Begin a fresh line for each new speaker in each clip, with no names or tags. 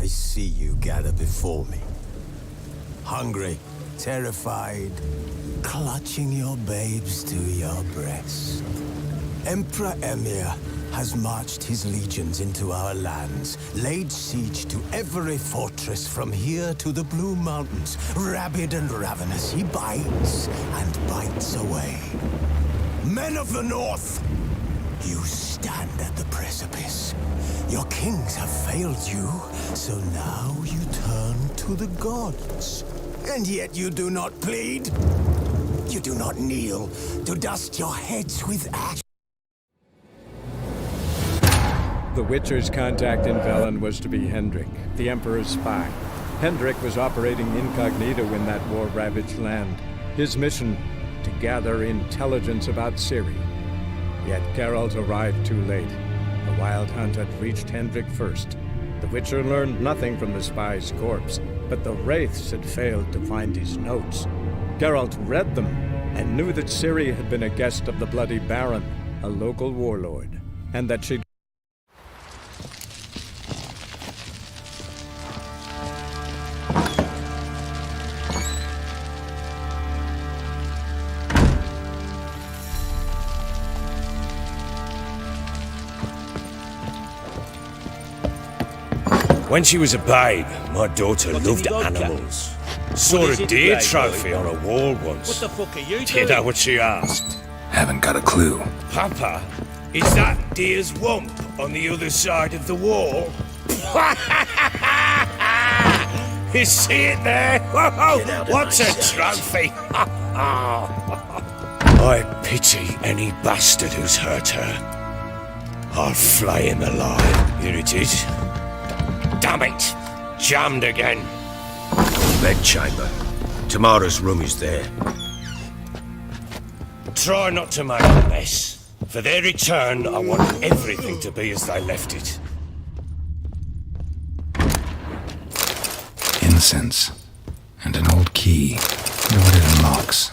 I see you gather before me. Hungry, terrified, clutching your babes to your breast. Emperor Emir has marched his legions into our lands, laid siege to every fortress from here to the Blue Mountains. Rabid and ravenous, he bites and bites away. Men of the North, you stand at the precipice. Your kings have failed you, so now you turn to the gods. And yet you do not plead. You do not kneel to dust your heads with ash.
The Witcher's contact in Velen was to be Hendrik, the Emperor's spy. Hendrik was operating incognito in that war-ravaged land. His mission, to gather intelligence about Ciri. Yet Geralt arrived too late. The Wild Hunt had reached Hendrik first. The Witcher learned nothing from the spy's corpse, but the Wraiths had failed to find his notes. Geralt read them, and knew that Ciri had been a guest of the Bloody Baron, a local warlord, and that she'd
When she was a babe, my daughter loved animals. Saw a deer trophy on a wall once.
What the fuck are you doing?
Do you know what she asked?
Haven't got a clue.
Papa, is that deer's wump on the other side of the wall? You see it there? Whoa, what's a trophy? I pity any bastard who's hurt her. I'll flay him alive. Here it is. Damn it! Jammed again. Bedchamber. Tamara's room is there. Try not to make a mess. For their return, I want everything to be as they left it.
Incense. And an old key. Wonder what it unlocks.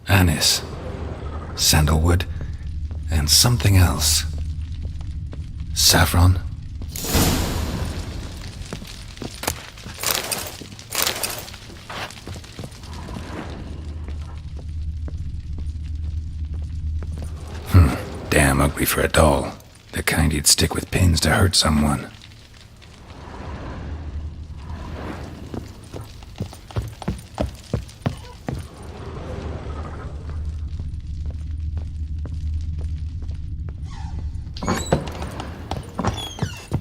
Anise. Sandalwood. And something else. Saffron? Damn ugly for a doll. The kind you'd stick with pins to hurt someone.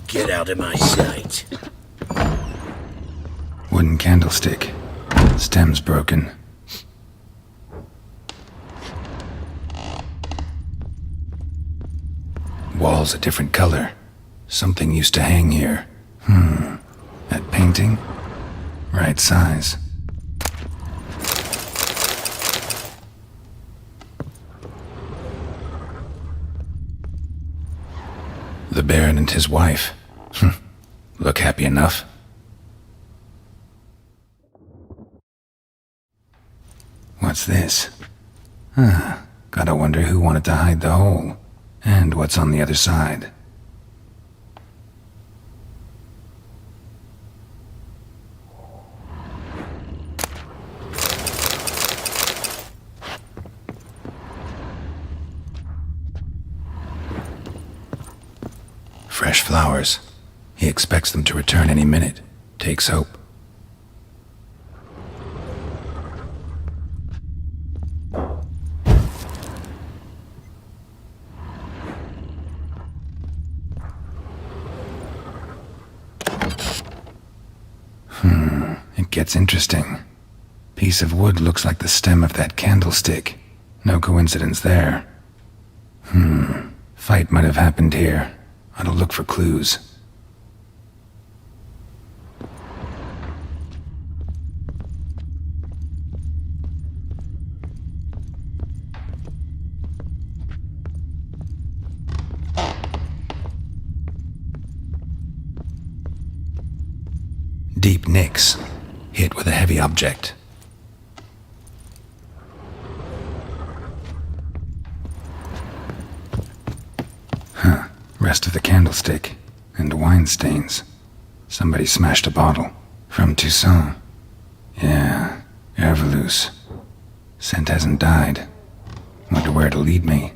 Get out of my sight.
Wooden candlestick. Stem's broken. Wall's a different color. Something used to hang here. That painting? Right size. The Baron and his wife. Look happy enough. What's this? Gotta wonder who wanted to hide the hole. And what's on the other side. Fresh flowers. He expects them to return any minute. Takes hope. It gets interesting. Piece of wood looks like the stem of that candlestick. No coincidence there. Fight might have happened here. I'll look for clues. Deep nicks. Hit with a heavy object. Rest of the candlestick. and wine stains. Somebody smashed a bottle. From Toussaint. Yeah, Avicxer. Scent hasn't died. Wonder where it'll lead me.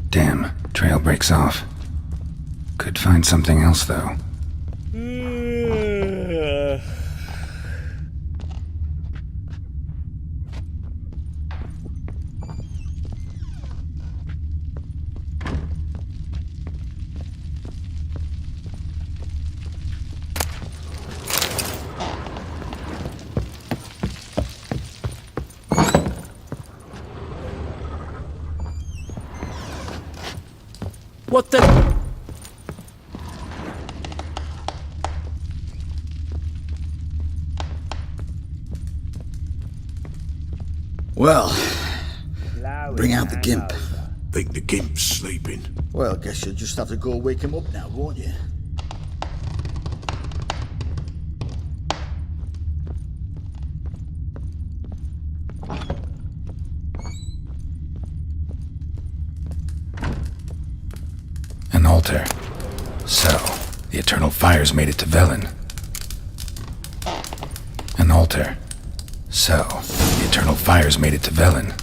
Damn, trail breaks off. Could find something else, though.
What the...
Well, bring out the gimp.
Think the gimp's sleeping.
Well, guess you'll just have to go wake him up now, won't you?
An altar. So, the Eternal Fires made it to Velen. An altar. So, the Eternal Fires made it to Velen.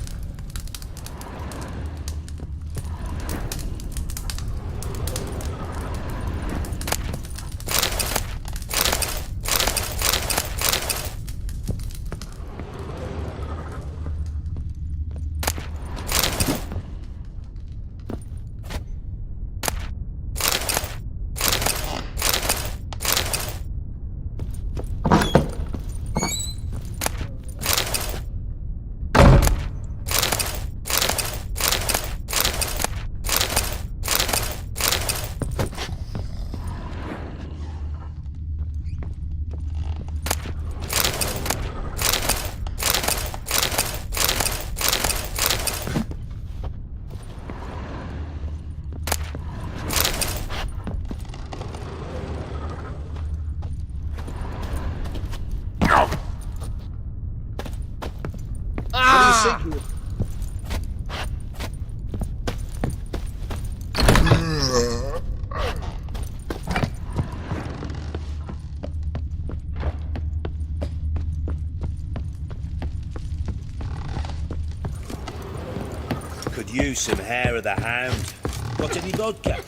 Could use some hair of the hound. Got any vodka?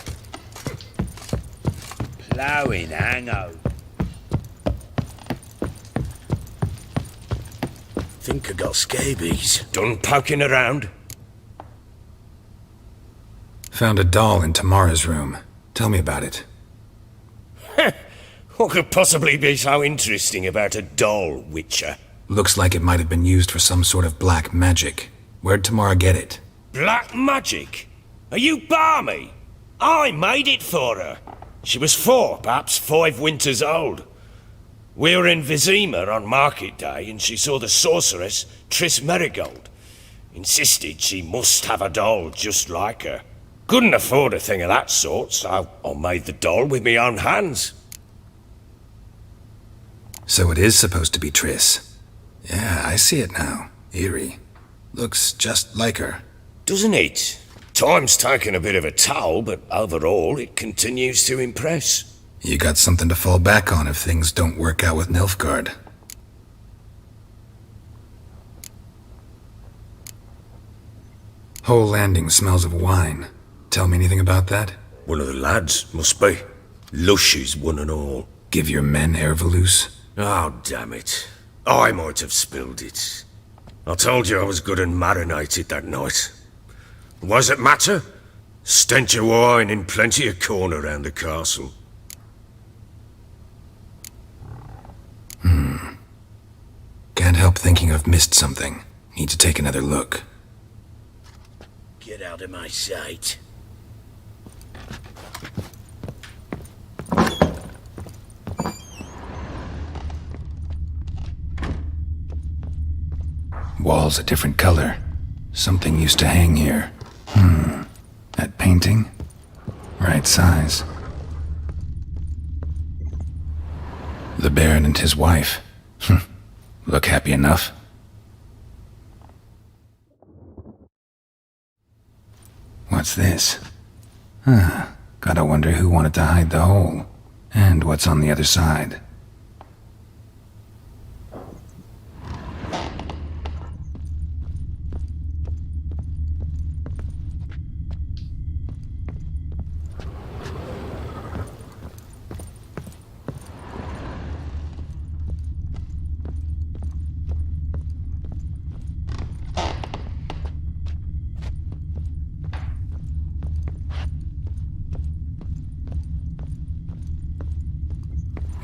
Ploughing hangover.
Think I got scabies.
Done poking around?
Found a doll in Tamara's room. Tell me about it.
What could possibly be so interesting about a doll, Witcher?
Looks like it might have been used for some sort of black magic. Where'd Tamara get it?
Black magic? Are you balmy? I made it for her. She was 4, perhaps 5 winters old. We were in Vizima on market day and she saw the sorceress, Triss Merigold. Insisted she must have a doll just like her. Couldn't afford a thing of that sort, so I made the doll with my own hands.
So it is supposed to be Triss. Yeah, I see it now. Eerie. Looks just like her.
Doesn't it? Time's taken a bit of a toll, but overall it continues to impress.
You got something to fall back on if things don't work out with Nilfgaard. Whole landing smells of wine. Tell me anything about that?
One of the lads, must be. Lushes, one and all.
Give your men Avicxer?
Oh, damn it. I might have spilled it. I told you I was good and marinated that night. What does it matter? Stench of wine in plenty of corn around the castle.
Can't help thinking I've missed something. Need to take another look.
Get out of my sight.
Wall's a different color. Something used to hang here. That painting? Right size. The Baron and his wife. Look happy enough. What's this? Gotta wonder who wanted to hide the hole. And what's on the other side.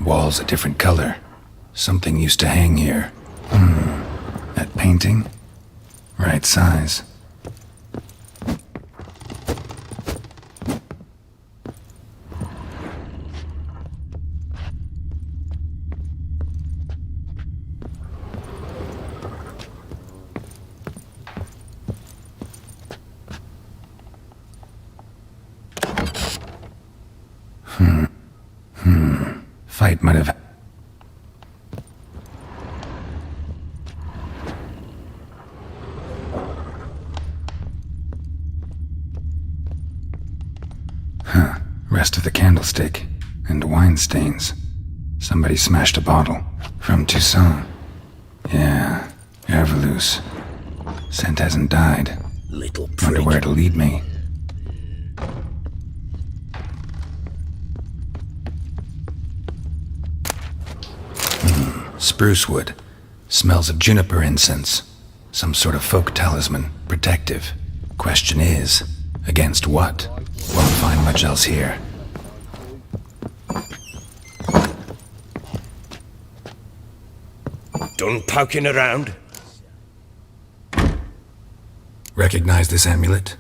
Wall's a different color. Something used to hang here. That painting? Right size. Fight might have... Rest of the candlestick. And wine stains. Somebody smashed a bottle. From Toussaint. Yeah, Avicxer. Scent hasn't died.
Little prick.
Wonder where it'll lead me. Spruce wood. Smells of juniper incense. Some sort of folk talisman. Protective. Question is, against what? Won't find much else here.
Done poking around?
Recognize this amulet?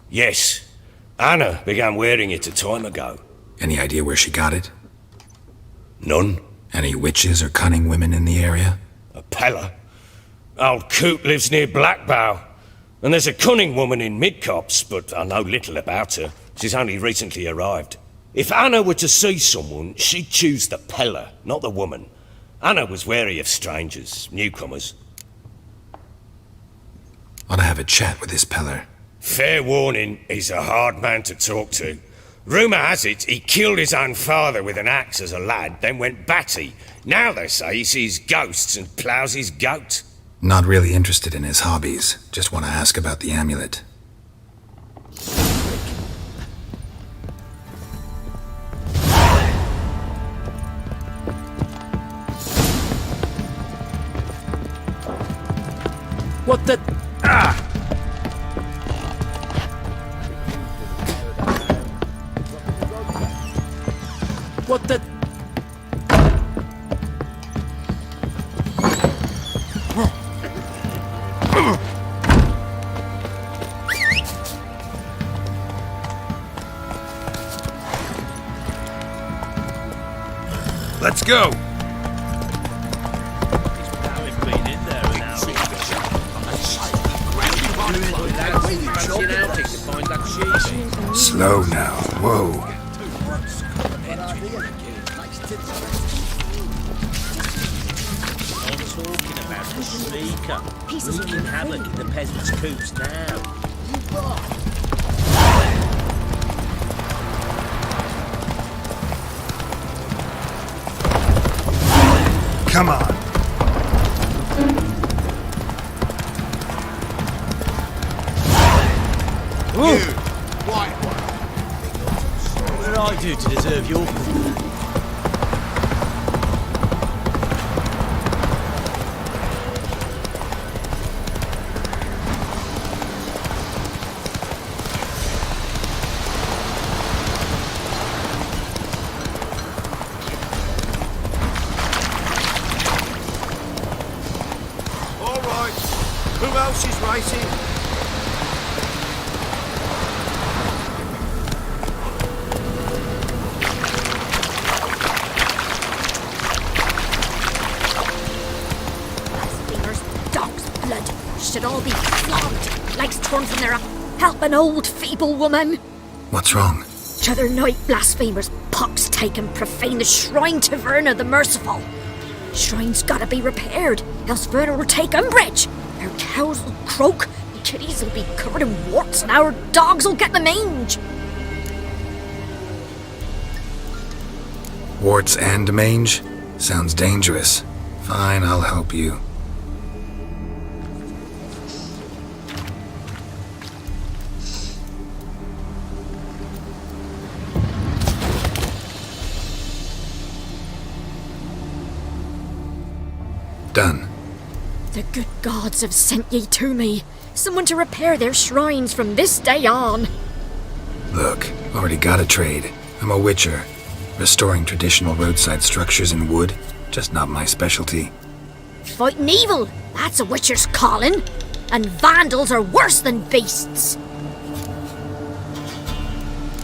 Yes. Anna began wearing it a time ago.
Any idea where she got it?
None.
Any witches or cunning women in the area?
A Pella. Old Coot lives near Blackbow. And there's a cunning woman in Midcopse, but I know little about her. She's only recently arrived. If Anna were to see someone, she'd choose the Pella, not the woman. Anna was wary of strangers, newcomers.
Ought to have a chat with this Peller.
Fair warning, he's a hard man to talk to. Rumour has it he killed his own father with an axe as a lad, then went batty. Now they say he sees ghosts and ploughs his goat.
Not really interested in his hobbies. Just want to ask about the amulet.
What the... What the...
Let's go!
Slow now. Whoa.
He's wreaking havoc in the peasants' coops now.
Come on!
You, white one. What did I do to deserve your...
Who else is racing?
Blasphemers, dog's blood, should all be flogged, legs torn from their... Help an old feeble woman!
What's wrong?
T'other night, blasphemers pox take and profane the shrine to Verna the Merciful. Shrine's gotta be repaired, else Verna will take umbrage. Our cows will croak, the kitties will be covered in warts, and our dogs will get the mange.
Warts and mange? Sounds dangerous. Fine, I'll help you. Done.
The good gods have sent ye to me. Someone to repair their shrines from this day on.
Look, already got a trade. I'm a witcher. Restoring traditional roadside structures in wood, just not my specialty.
Fighting evil, that's a witcher's calling. And vandals are worse than beasts.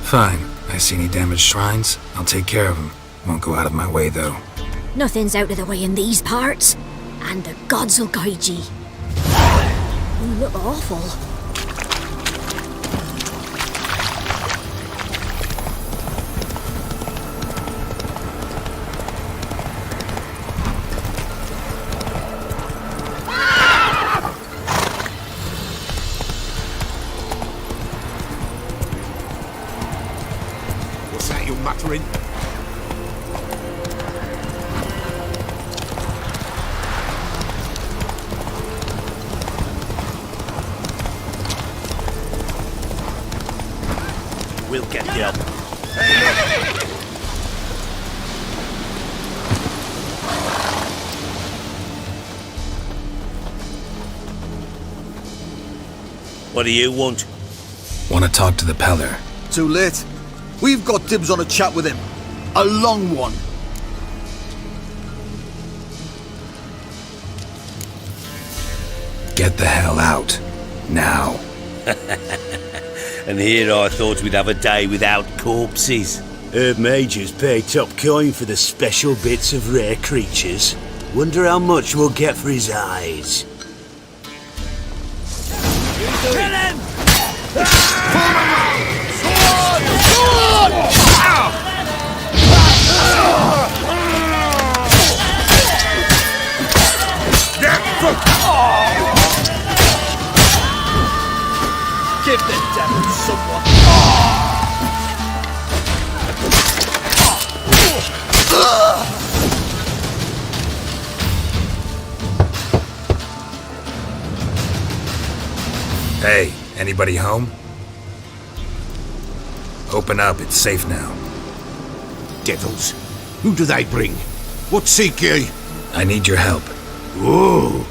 Fine. I see any damaged shrines, I'll take care of them. Won't go out of my way, though.
Nothing's out of the way in these parts. And the gods will guide ye. You look awful.
What's that you're muttering? We'll get the help. What do you want?
Want to talk to the Peller.
Too late. We've got dibs on a chat with him. A long one.
Get the hell out. Now.
And here I thought we'd have a day without corpses. Herb Majors pay top coin for the special bits of rare creatures. Wonder how much we'll get for his eyes. Kill him!
Give the devil someone.
Hey, anybody home? Open up, it's safe now.
Devils, who do they bring? What seek ye?
I need your help.
Oh,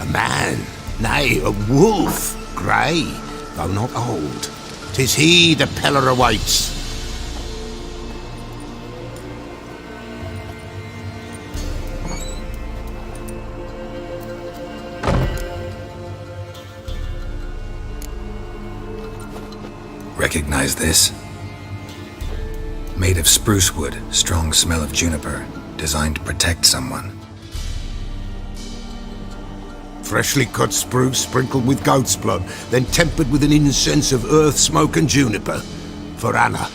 a man, nay, a wolf, grey, though not old. 'Tis he the Peller awaits.
Recognize this? Made of spruce wood, strong smell of juniper, designed to protect someone.
Freshly cut spruce sprinkled with goat's blood, then tempered with an incense of earth, smoke and juniper. For Anna,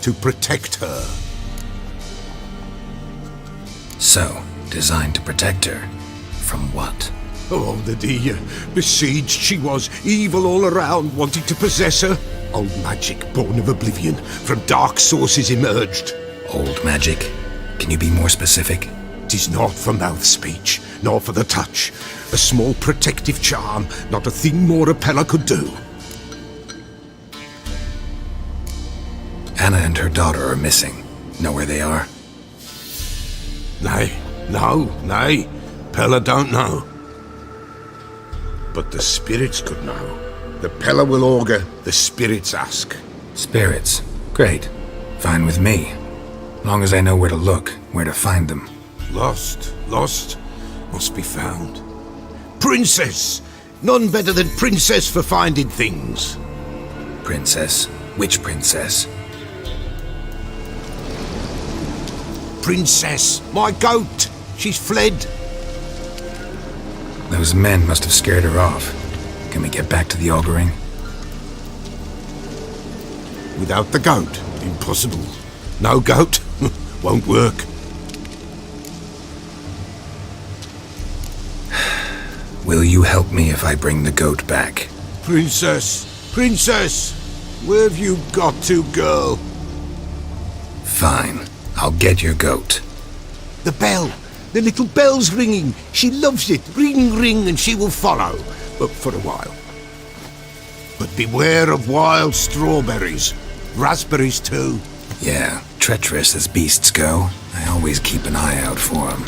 to protect her.
So, designed to protect her. From what?
Oh, the dear. Besieged she was, evil all around, wanting to possess her. Old magic born of oblivion, from dark sources emerged.
Old magic? Can you be more specific?
'Tis not for mouth speech, nor for the touch. A small protective charm, not a thing more a Peller could do.
Anna and her daughter are missing. Know where they are?
Nay, nay. Peller don't know. But the spirits could know. The Peller will augur, the spirits ask.
Spirits. Great. Fine with me. Long as I know where to look, where to find them.
Lost, must be found. Princess! None better than Princess for finding things.
Princess? Which princess?
Princess, my goat! She's fled.
Those men must have scared her off. Can we get back to the auguring?
Without the goat, impossible. No goat, Won't work.
Will you help me if I bring the goat back?
Princess! Princess! Where have you got to, girl?
Fine. I'll get your goat.
The bell! The little bell's ringing. She loves it. Ring, ring, and she will follow. But for a while. But beware of wild strawberries. Raspberries, too.
Yeah, treacherous as beasts go. I always keep an eye out for them.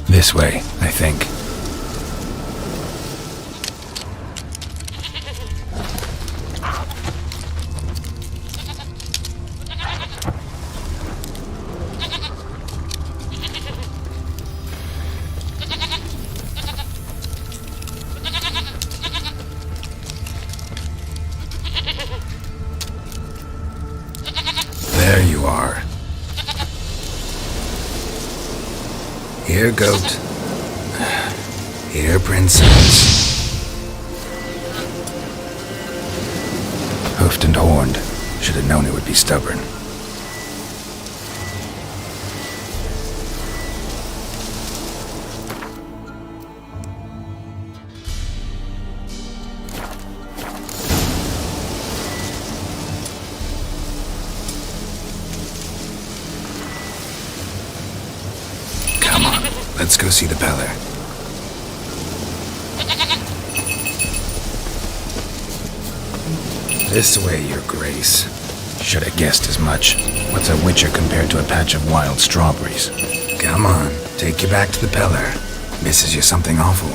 This way, I think. There you are. Here, goat. Here, princess. Hoofed and horned. Should have known it would be stubborn. Come on, let's go see the Peller. This way, Your Grace. Should have guessed as much. What's a witcher compared to a patch of wild strawberries? Come on, take you back to the Peller. Misses you something awful.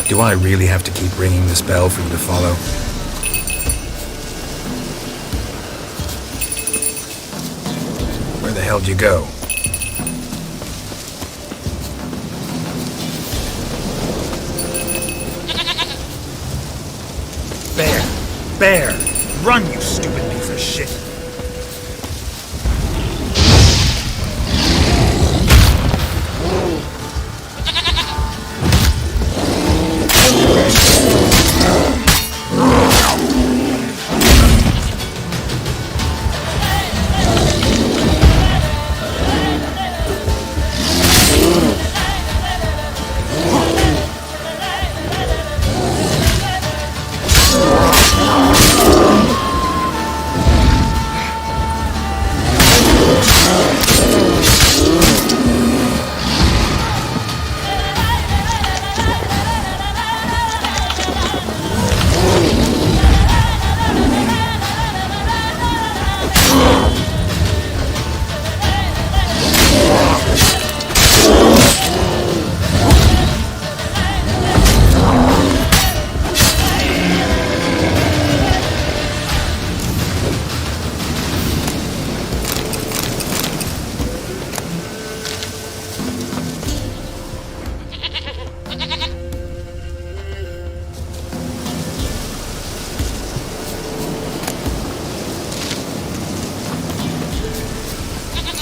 Do I really have to keep ringing this bell for you to follow? Where the hell do you go?
Bear! Run, you stupid piece of shit!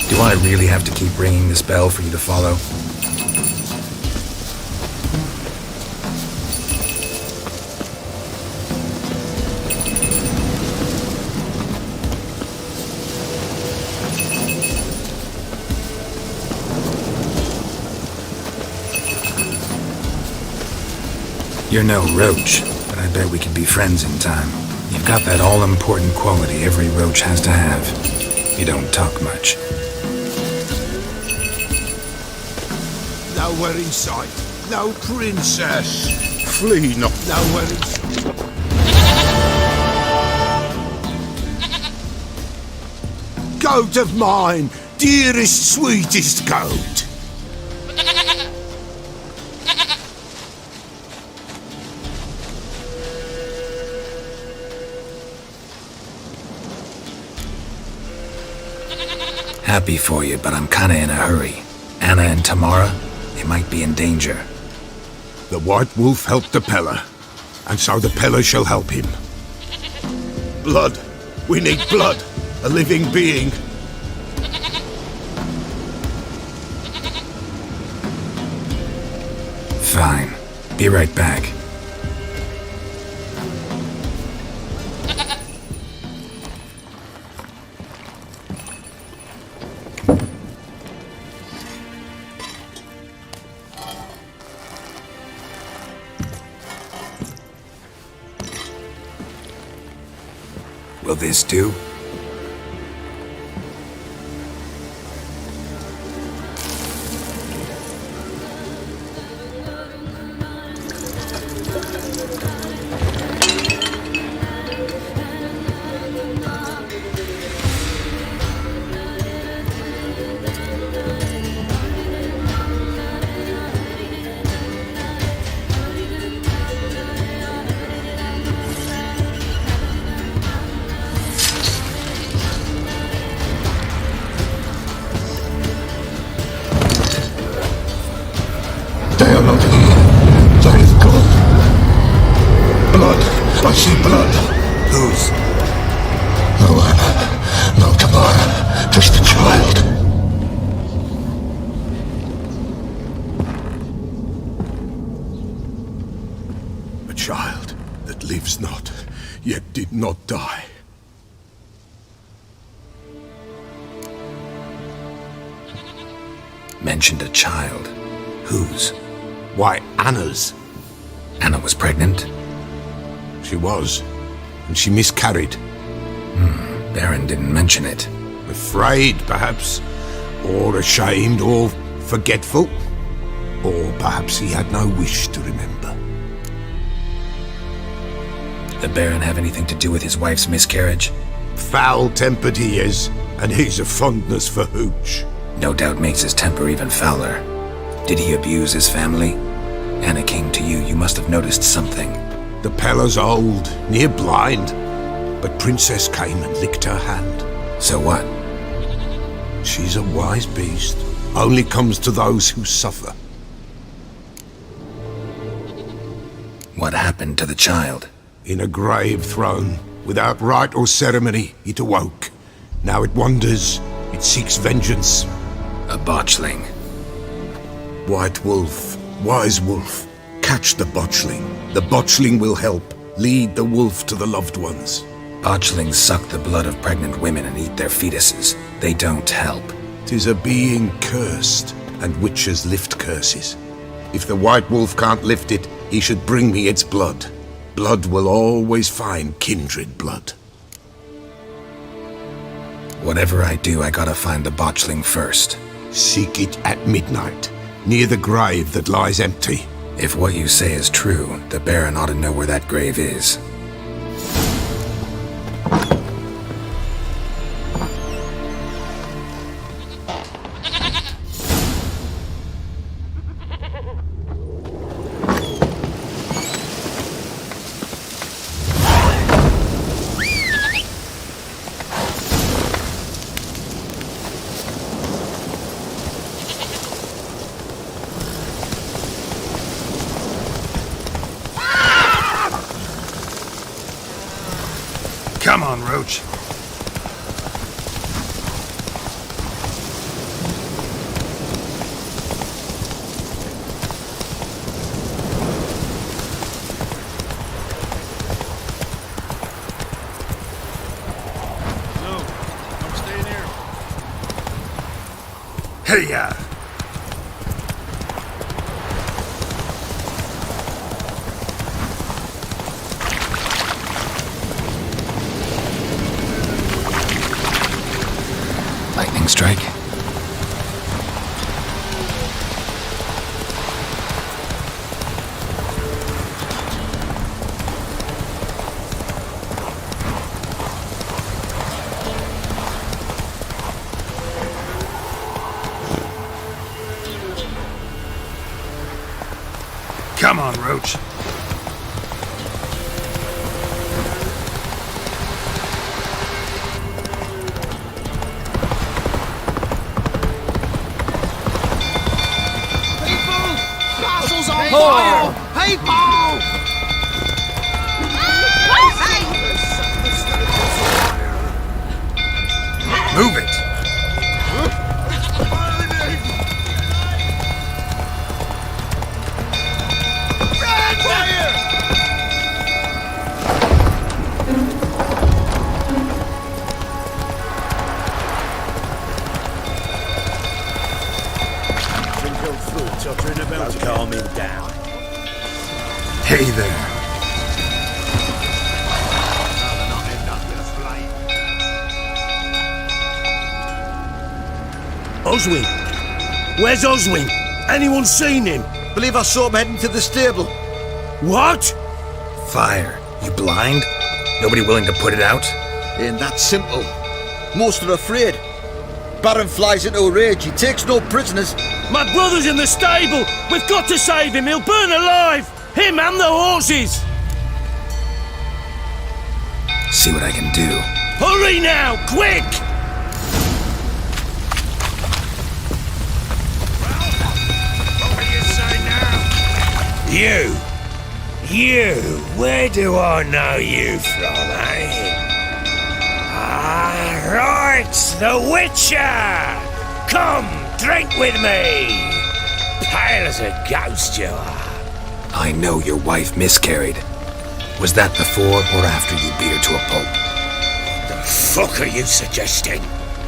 Do I really have to keep ringing this bell for you to follow? You're no roach, but I bet we could be friends in time. You've got that all-important quality every roach has to have. You don't talk much.
Nowhere in sight. No princess. Flee not. Nowhere in sight. Goat of mine, dearest, sweetest goat.
Happy for you, but I'm kinda in a hurry. Anna and Tamara, they might be in danger.
The White Wolf helped the Peller, and so the Peller shall help him. Blood. We need blood. A living being.
Fine. Be right back. Will this do?
They are not here. They have gone. Blood. I see blood.
Whose?
No Anna. No Tamara. Just a child. A child that lives not, yet did not die.
Mentioned a child. Whose?
Why, Anna's.
Anna was pregnant?
She was, and she miscarried.
Baron didn't mention it.
Afraid, perhaps, or ashamed, or forgetful, or perhaps he had no wish to remember.
The Baron have anything to do with his wife's miscarriage?
Foul-tempered he is, and he's a fondness for hooch.
No doubt makes his temper even fouler. Did he abuse his family? Anna came to you, you must have noticed something.
The Peller's old, near blind, but Princess came and licked her hand.
So what?
She's a wise beast, only comes to those who suffer.
What happened to the child?
In a grave thrown, without rite or ceremony, it awoke. Now it wanders, it seeks vengeance.
A botchling.
White Wolf, Wise Wolf, catch the botchling. The botchling will help, lead the wolf to the loved ones.
Botchlings suck the blood of pregnant women and eat their fetuses. They don't help.
'Tis a being cursed, and witches lift curses. If the White Wolf can't lift it, he should bring me its blood. Blood will always find kindred blood.
Whatever I do, I gotta find the botchling first.
Seek it at midnight, near the grave that lies empty.
If what you say is true, the Baron ought to know where that grave is.
Come on, Roach. No, I'm staying here. Hey-ya!
uh,
strike?
Come on, Roach.
Castle's on fire! People!
Move it!
Calm him down.
Hey there.
Oswin! Where's Oswin? Anyone seen him?
Believe I saw him heading to the stable.
What?
Fire. You blind? Nobody willing to put it out?
Ain't that simple. Most are afraid. Baron flies into a rage. He takes no prisoners.
My brother's in the stable! We've got to save him! He'll burn alive! Him and the horses!
See what I can do.
Hurry now! Quick! You, where do I know you from, eh? Ah, right, the Witcher! Come, drink with me! Pale as a ghost you are.
I know your wife miscarried. Was that before or after you beat her to a pulp?
The fuck are you suggesting?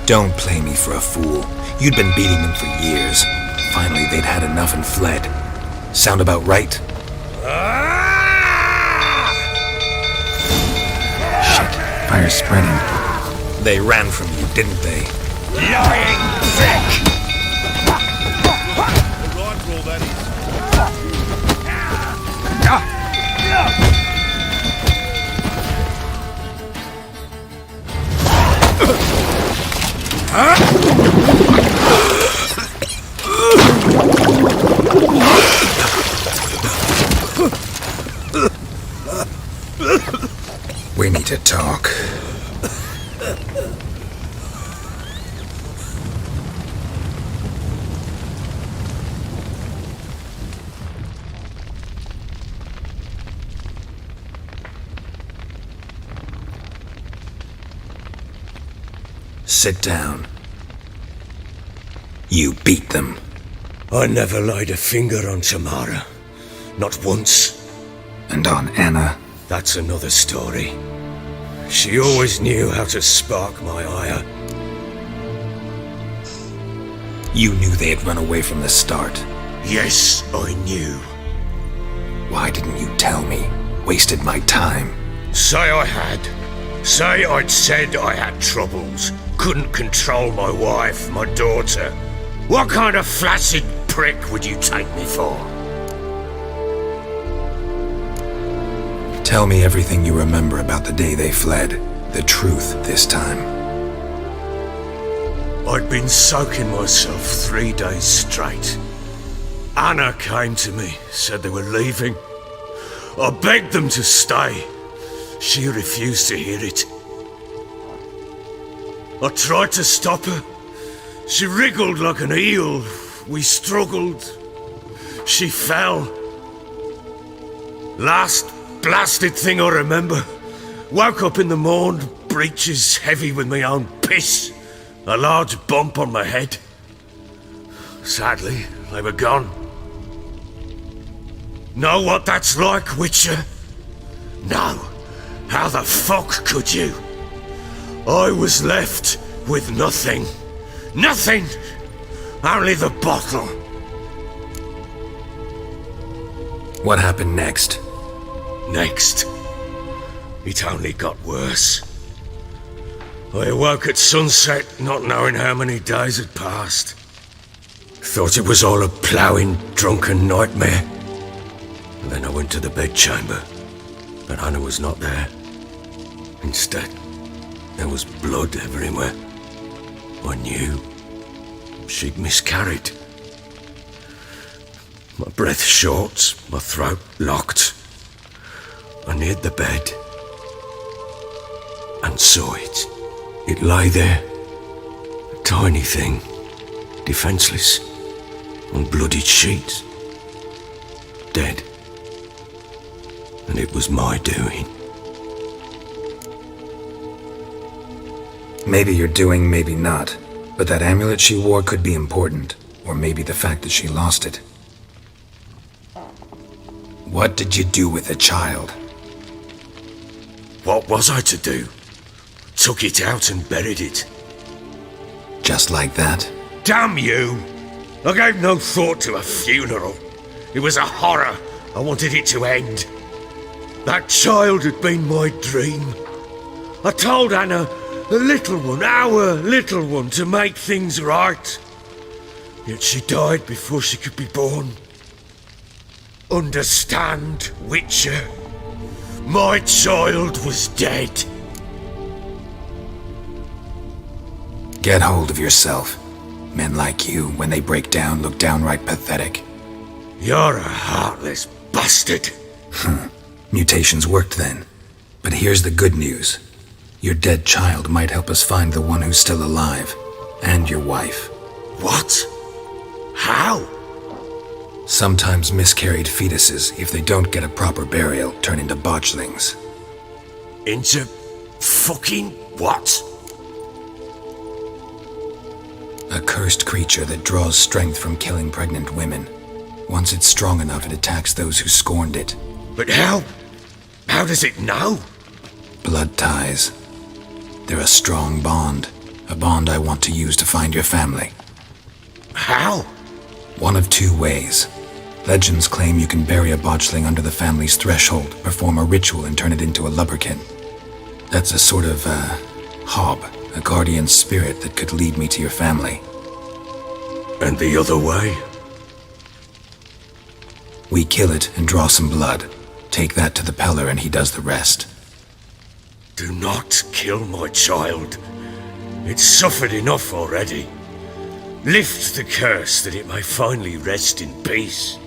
Don't play me for a fool. You'd been beating them for years. Finally, they'd had enough and fled. Sound about right? Shit, fire's spreading. They ran from you, didn't they?
Lying prick!
We need to talk. Sit down. You beat them.
I never laid a finger on Tamara. Not once.
And on Anna.
That's another story. She always knew how to spark my ire.
You knew they had run away from the start.
Yes, I knew.
Why didn't you tell me? Wasted my time.
Say I had. Say I'd said I had troubles. Couldn't control my wife, my daughter. What kind of flaccid prick would you take me for?
Tell me everything you remember about the day they fled. The truth this time.
I'd been soaking myself 3 days straight. Anna came to me, said they were leaving. I begged them to stay. She refused to hear it. I tried to stop her. She wriggled like an eel. We struggled. She fell. Last blasted thing I remember. Woke up in the morn, breeches heavy with my own piss. A large bump on my head. Sadly, they were gone. Know what that's like, Witcher? No. How the fuck could you? I was left with nothing. Nothing! Only the bottle.
What happened next?
Next, it only got worse. I awoke at sunset, not knowing how many days had passed. Thought it was all a ploughing, drunken nightmare. And then I went to the bedchamber, but Anna was not there. Instead, there was blood everywhere. I knew she'd miscarried. My breath short, my throat locked. I neared the bed and saw it. It lay there, a tiny thing, defenseless, on bloodied sheets, dead. And it was my doing.
Maybe you're doing, maybe not. But that amulet she wore could be important. Or maybe the fact that she lost it. What did you do with the child?
What was I to do? Took it out and buried it.
Just like that?
Damn you! I gave no thought to a funeral. It was a horror. I wanted it to end. That child had been my dream. I told Anna, the little one, our little one, to make things right. Yet she died before she could be born. Understand, Witcher? My child was dead.
Get hold of yourself. Men like you, when they break down, look downright pathetic.
You're a heartless bastard.
Mutations worked then. But here's the good news. Your dead child might help us find the one who's still alive. And your wife.
What? How?
Sometimes miscarried fetuses, if they don't get a proper burial, turn into botchlings.
Into fucking what?
A cursed creature that draws strength from killing pregnant women. Once it's strong enough, it attacks those who scorned it.
But how? How does it know?
Blood ties. They're a strong bond. A bond I want to use to find your family.
How?
One of two ways. Legends claim you can bury a botchling under the family's threshold, perform a ritual, and turn it into a lubberkin. That's a sort of, hob, a guardian spirit that could lead me to your family.
And the other way?
We kill it and draw some blood. Take that to the Peller and he does the rest.
Do not kill my child. It's suffered enough already. Lift the curse that it may finally rest in peace.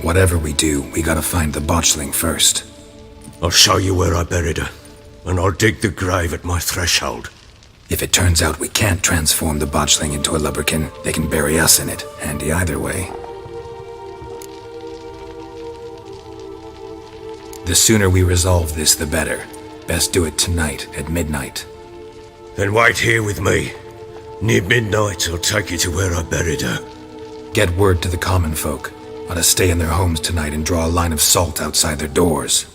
Whatever we do, we gotta find the botchling first.
I'll show you where I buried her, and I'll dig the grave at my threshold.
If it turns out we can't transform the botchling into a lubberkin, they can bury us in it. Handy either way. The sooner we resolve this, the better. Best do it tonight, at midnight.
Then wait here with me. Near midnight, I'll take you to where I buried her.
Get word to the common folk. Ought to stay in their homes tonight and draw a line of salt outside their doors.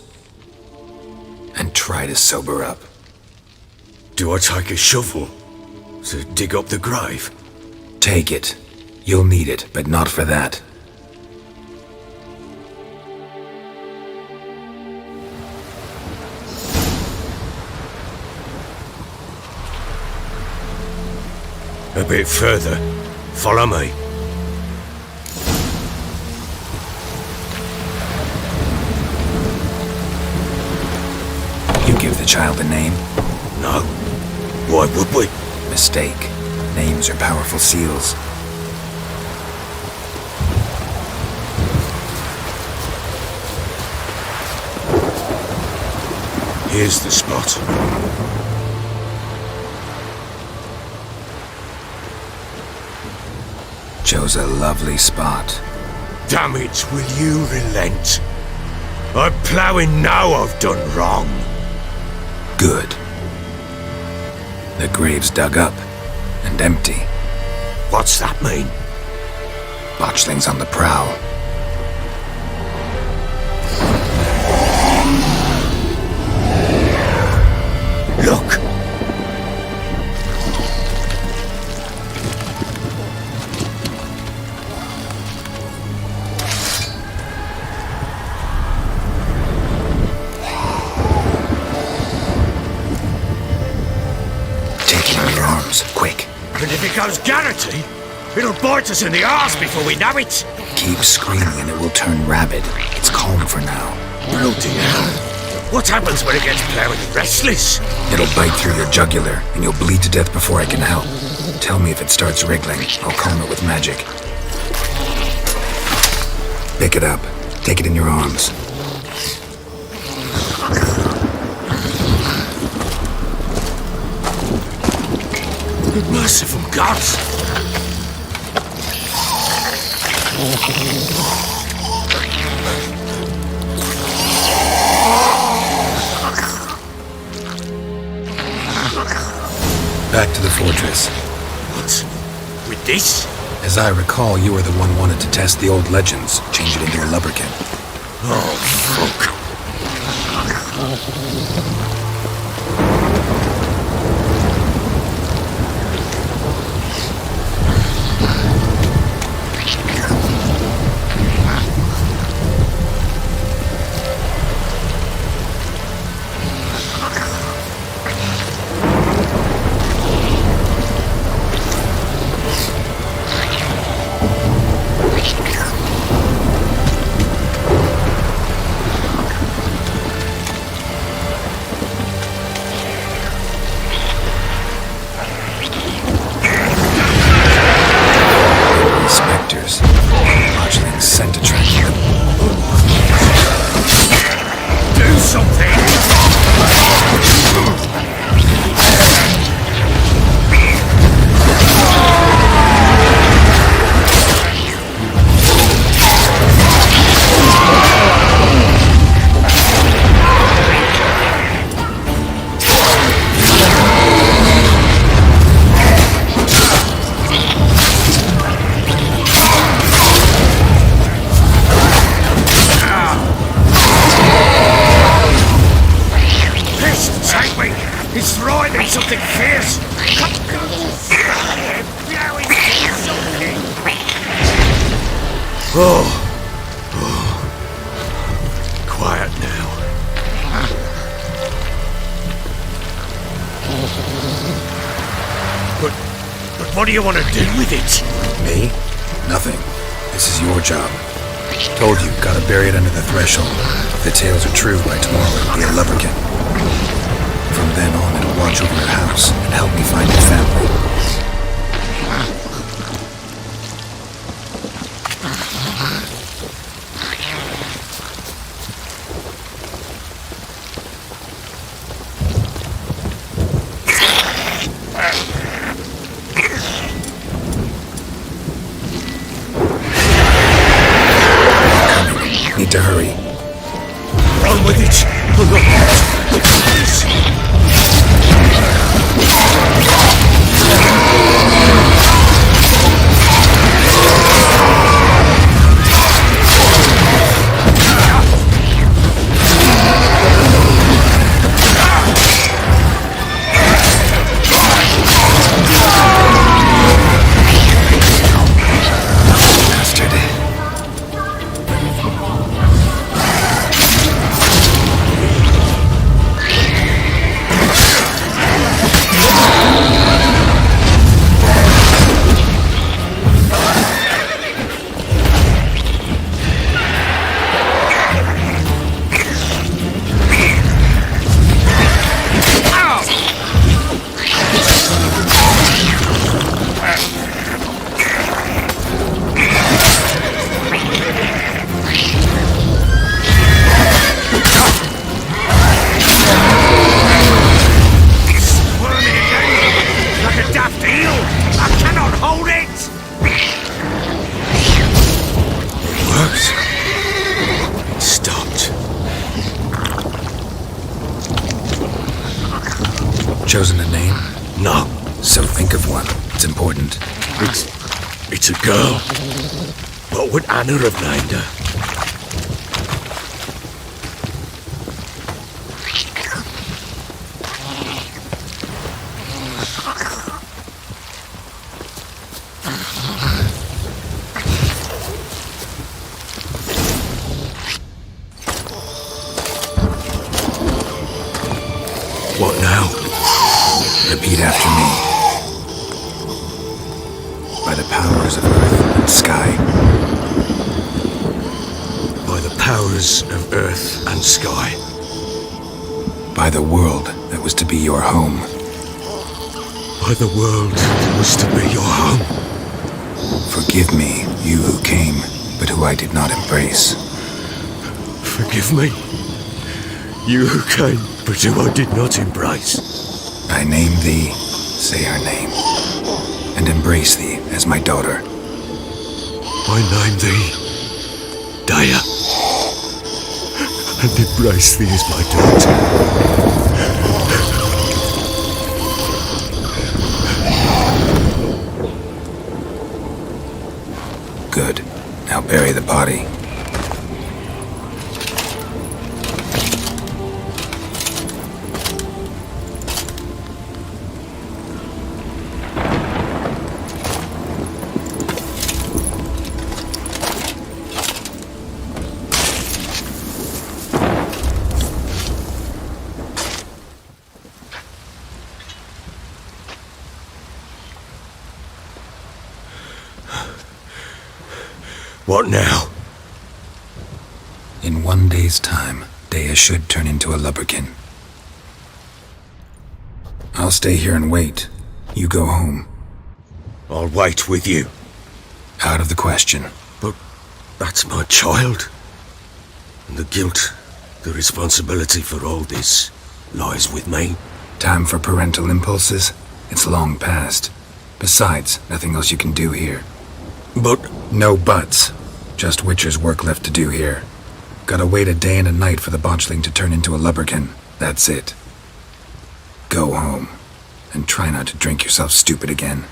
And try to sober up.
Do I take a shovel to dig up the grave?
Take it. You'll need it, but not for that.
A bit further. Follow me.
You give the child a name?
No. Why would we?
Mistake. Names are powerful seals.
Here's the spot.
Chose a lovely spot.
Damn it, will you relent? I'm ploughing now I've done wrong.
Good. The grave's dug up and empty.
What's that mean?
Botchling's on the prowl.
Look! And if it goes Garrity, it'll bite us in the arse before we know it.
Keep screaming and it will turn rabid. It's calm for now.
Bloody hell. What happens when it gets plowing and restless?
It'll bite through your jugular, and you'll bleed to death before I can help. Tell me if it starts wriggling. I'll calm it with magic. Pick it up. Take it in your arms.
Merciful gods!
Back to the fortress.
What? With this?
As I recall, you were the one wanted to test the old legends, change it into a lubberkin.
Oh, fuck. Quiet now. But what do you want to do with it?
Me? Nothing. This is your job. Told you, gotta bury it under the threshold. If the tales are true, by tomorrow it'll be a lubberkin. From then on, it'll watch over your house and help me find your family. Need to hurry.
Run with it!
Chosen a name?
No.
So think of one. It's important.
It's a girl. What would Anna have named her? What now?
Repeat after me. the powers of earth and sky.
By the powers of earth and sky.
By the world that was to be your home.
By the world that was to be your home.
Forgive me, you who came, but who I did not embrace.
Forgive me, you who came, but who I did not embrace.
I name thee, say her name, and embrace thee as my daughter.
I name thee, Daya, and embrace thee as my daughter.
Good. Now bury the body.
What now?
In 1 day's time, Dea should turn into a lubberkin. I'll stay here and wait. You go home.
I'll wait with you.
Out of the question.
But that's my child. And the guilt, the responsibility for all this lies with me.
Time for parental impulses? It's long past. Besides, nothing else you can do here.
But
No buts. Just Witcher's work left to do here. Gotta wait a day and a night for the botchling to turn into a lubberkin. That's it. Go home. And try not to drink yourself stupid again.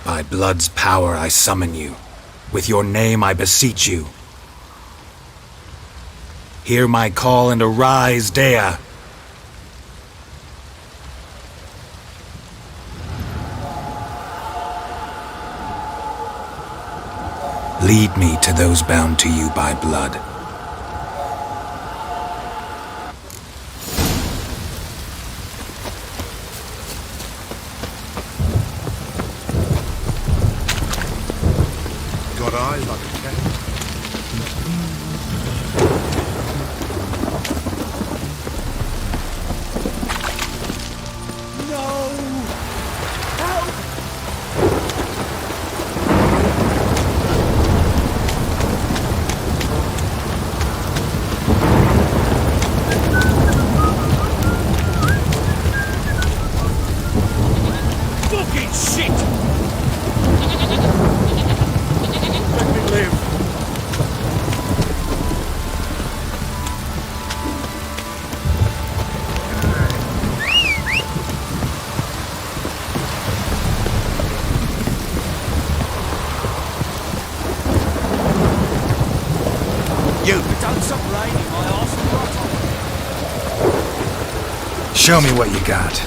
By blood's power I summon you. With your name I beseech you. Hear my call and arise, Dea. Lead me to those bound to you by blood.
Got eyes like a cat.
fucking shit! Let me live.
You don't stop raining, my arse.
Show me what you got.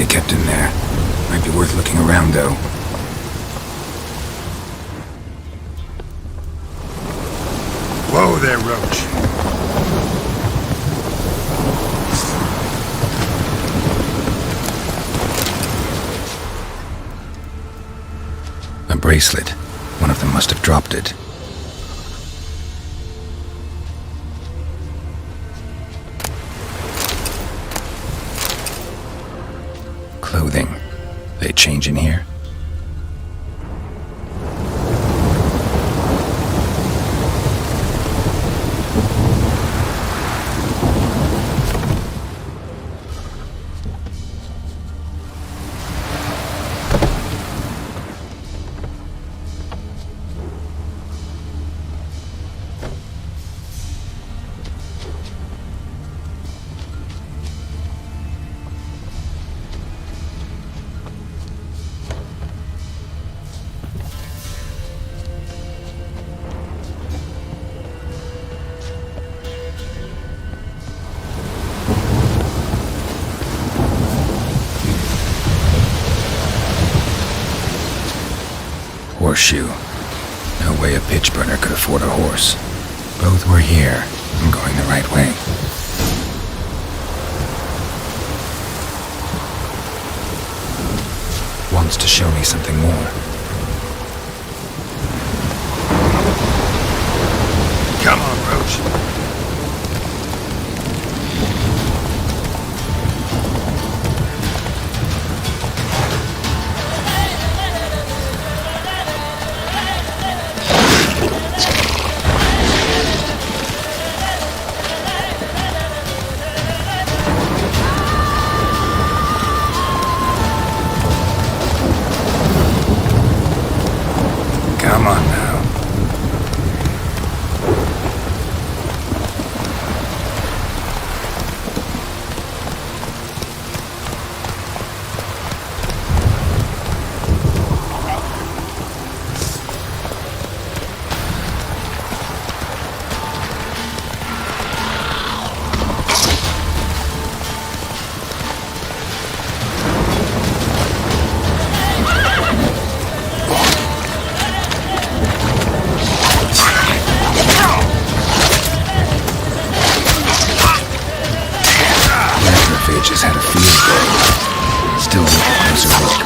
they kept in there. Might be worth looking around, though.
Whoa there, Roach.
A bracelet. One of them must have dropped it. Clothing. They change in here? Horseshoe. No way a pitch burner could afford a horse. Both were here. I'm going the right way. Wants to show me something more.
Come on, Roach.
Come on now. Just had a field day. Still need a closer look.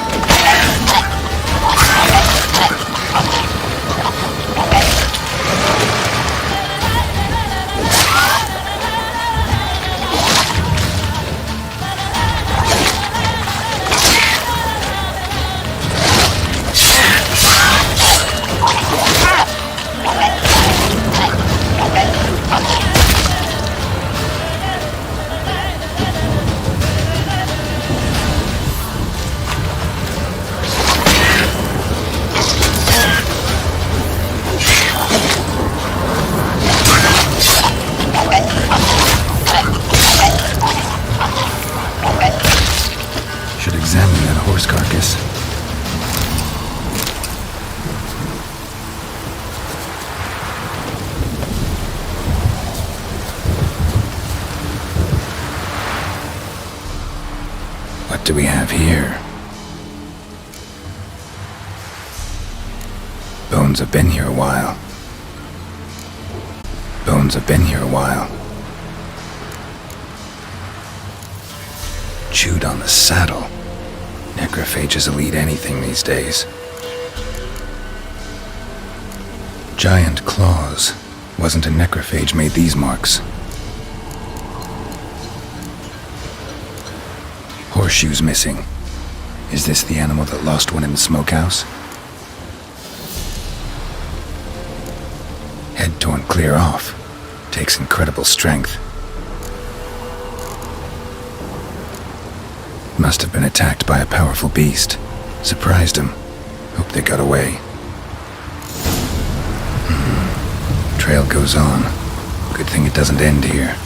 Should examine that horse carcass. What do we have here? Bones have been here a while. Bones have been here a while. Chewed on the saddle. Necrophages will eat anything these days. Giant claws. Wasn't a necrophage made these marks. Horseshoes missing. Is this the animal that lost one in the smokehouse? Head torn clear off. Takes incredible strength. Must have been attacked by a powerful beast. Surprised him. Hope they got away. Trail goes on. Good thing it doesn't end here.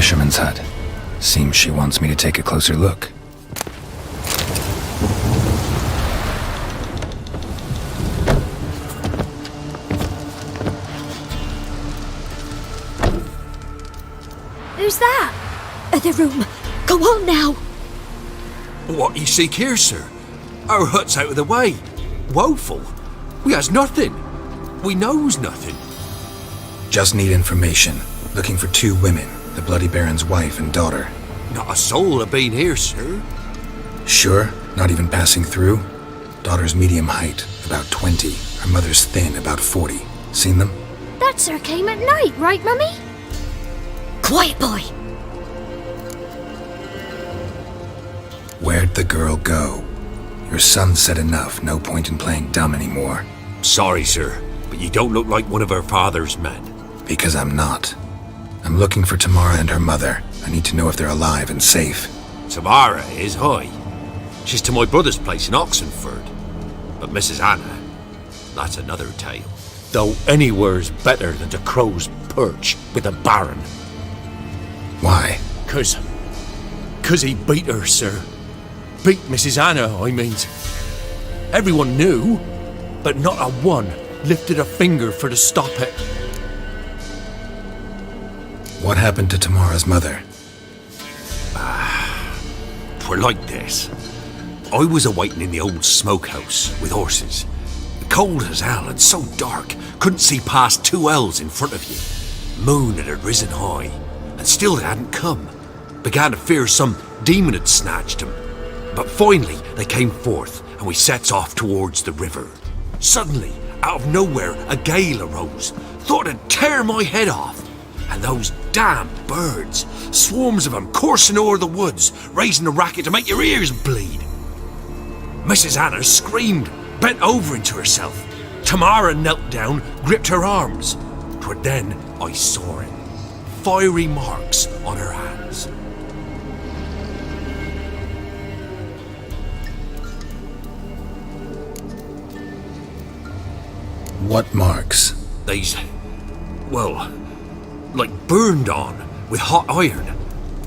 fisherman's hut. Seems she wants me to take a closer look.
Who's that? The room. Go on now.
What you seek here, sir? Our hut's out of the way. Woeful. We has nothing. We knows nothing.
Just need information. Looking for 2 women, the Bloody Baron's wife and daughter.
Not a soul have been here, sir.
Sure? Not even passing through? Daughter's medium height, about 20. Her mother's thin, about 40. Seen them?
That sir came at night, right, Mummy? Quiet, boy.
Where'd the girl go? Your son said enough, no point in playing dumb anymore.
Sorry, sir, but you don't look like one of her father's men.
Because I'm not. I'm looking for Tamara and her mother. I need to know if they're alive and safe.
Tamara is, aye. She's to my brother's place in Oxenford. But Mrs. Anna, that's another tale. Though anywhere's better than the crow's perch with a baron.
Why?
'Cause he beat her, sir. Beat Mrs. Anna, I mean. Everyone knew, but not a one lifted a finger for to stop it.
What happened to Tamara's mother?
Twere like this. I was awaiting in the old smokehouse with horses. Cold as hell and so dark, couldn't see past 2 ells in front of you. Moon had risen high, and still they hadn't come. Began to fear some demon had snatched them. But finally they came forth, and we sets off towards the river. Suddenly, out of nowhere, a gale arose. Thought it'd tear my head off. And those damn birds, swarms of them coursing o'er the woods, raising a racket to make your ears bleed. Mrs. Anna screamed, bent over into herself. Tamara knelt down, gripped her arms. 'Twere then I saw it. Fiery marks on her hands.
What marks?
They's, well, like burned on with hot iron.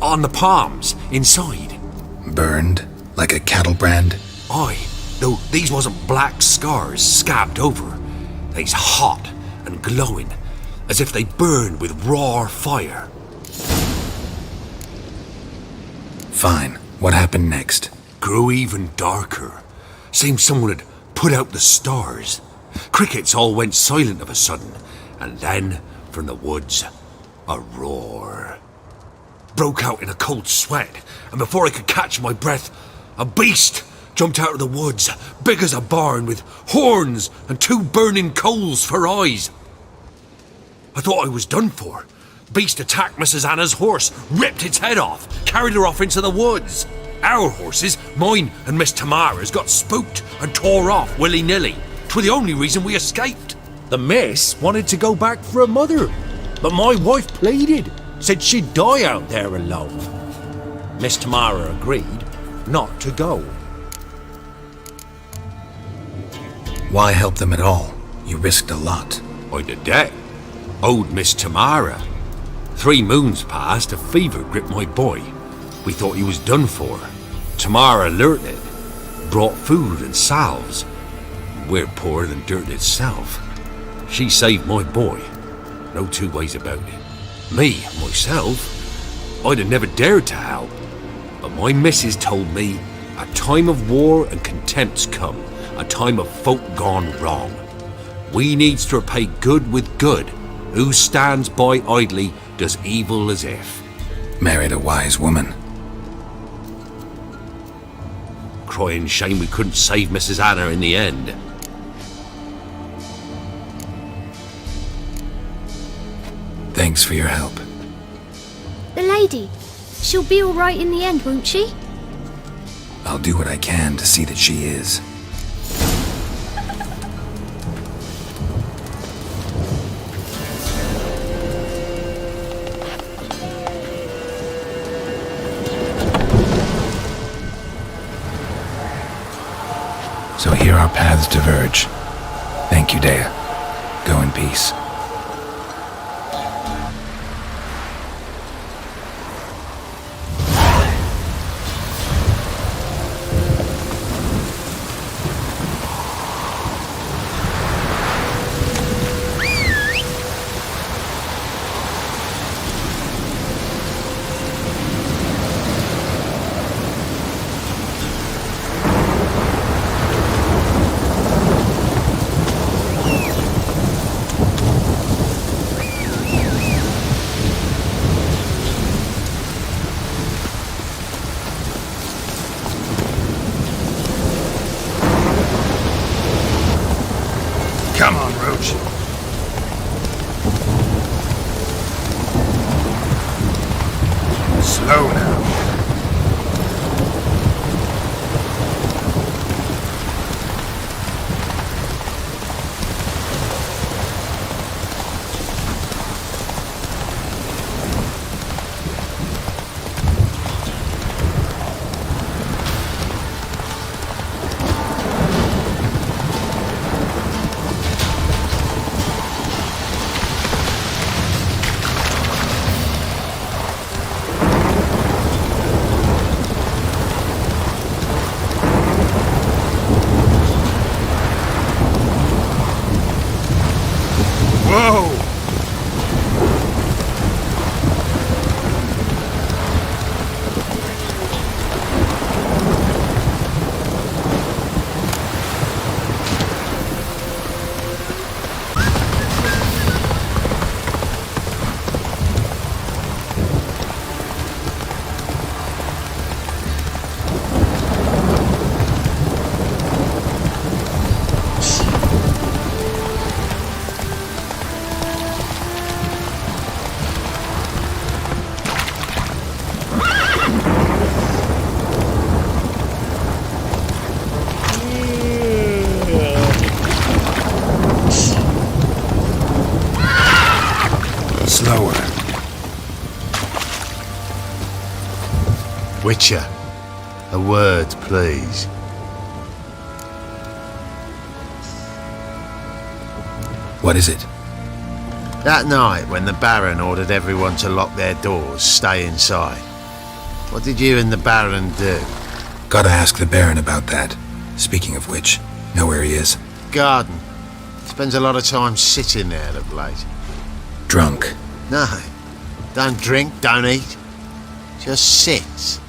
On the palms, inside.
Burned? Like a cattle brand?
Aye, though these wasn't black scars scabbed over. They's hot and glowing, as if they burned with raw fire.
Fine. What happened next?
Grew even darker. Seemed someone had put out the stars. Crickets all went silent of a sudden, and then, from the woods, a roar. Broke out in a cold sweat, and before I could catch my breath, a beast jumped out of the woods, big as a barn, with horns and 2 burning coals for eyes. I thought I was done for. Beast attacked Mrs. Anna's horse, ripped its head off, carried her off into the woods. Our horses, mine and Miss Tamara's, got spooked and tore off willy-nilly. 'Twere the only reason we escaped. The miss wanted to go back for her mother, but my wife pleaded, said she'd die out there alone. Miss Tamara agreed not to go.
Why help them at all? You risked a lot.
I'd a debt. Owed Miss Tamara. 3 moons passed, a fever gripped my boy. We thought he was done for. Tamara learnt it. Brought food and salves. We're poorer than dirt itself. She saved my boy. No 2 ways about it. Me, myself, I'd have never dared to help. But my missus told me a time of war and contempt's come. A time of folk gone wrong. We needs to repay good with good. Who stands by idly does evil as if.
Married a wise woman.
Crying shame we couldn't save Mrs. Anna in the end.
Thanks for your help.
The lady. She'll be all right in the end, won't she?
I'll do what I can to see that she is. So here our paths diverge. Thank you, Dea. Go in peace.
Slower.
Witcher, a word, please.
What is it?
That night when the Baron ordered everyone to lock their doors, stay inside. What did you and the Baron do?
Gotta ask the Baron about that. Speaking of which, know where he is?
Garden. Spends a lot of time sitting there of late.
Drunk.
No. Don't drink, don't eat. Just sits.